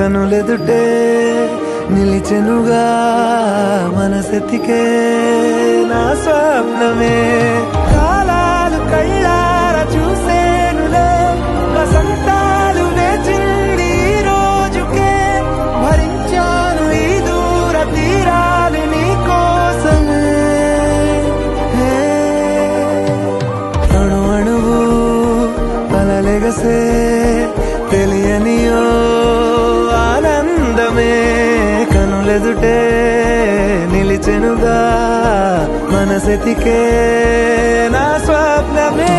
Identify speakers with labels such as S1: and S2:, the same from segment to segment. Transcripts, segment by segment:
S1: కనులెదుటే నిలిచెనుగా మనసెతికే నా స్వప్నమే కాలాలు కళ్ళార చూసేనులే వసంతాలు వేచింది ఈ రోజుకే భరించాను ఈ దూర తీరాలు నీ కోసమే అణు అణువు అలలెగసే తెలియనియో ఆనందమే కనులెదుటే నిలిచెనుగా మనసెతికే నా స్వప్నమే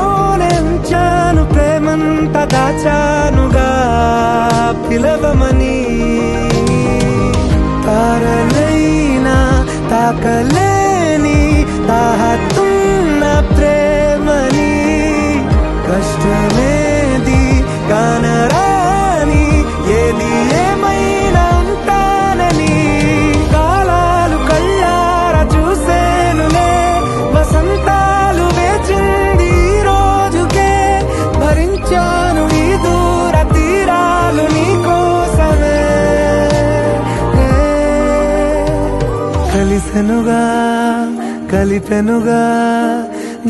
S1: నాలోనెంచాను ప్రేమంత దాచానుగా పిలవమని తారలైనా తాకలేని తాహతున్న ప్రేమని కష్టమేది కానరాని ఏది ఏమైనా ఉంటానని కాలాలు కళ్ళార చూసేనులే వసంతాలు వేచింది ఈ రోజుకే భరించాను ఈ దూర తీరాలు నీ కోసమే కలిసెనుగా కలిపెనుగా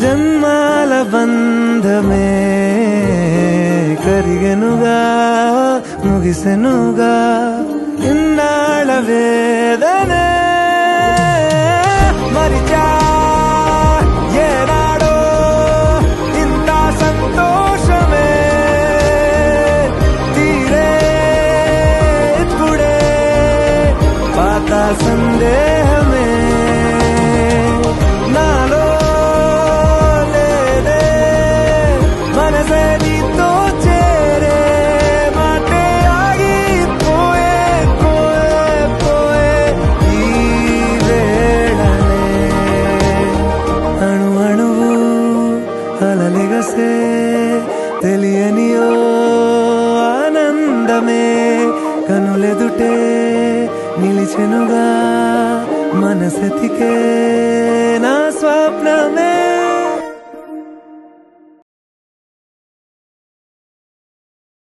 S1: జన్మాల బంధమే కరిగెనుగా ముగిసెనుగా ఇన్నాళ్ళ వేదనే మరిచా ఏనాడో ఇంత సంతోషమే తీరే ఇప్పుడే పాత సందేహమే నాలో లేదే మనసే నీతో చేరే మాటే ఆగిపోయే పోయే పోయే ఈ వేళనే అణు అణువు అలలెగసే తెలియనియో ఆనందమే కనులెదుటే నిలిచెనుగా మనసెతికే నా స్వప్నమే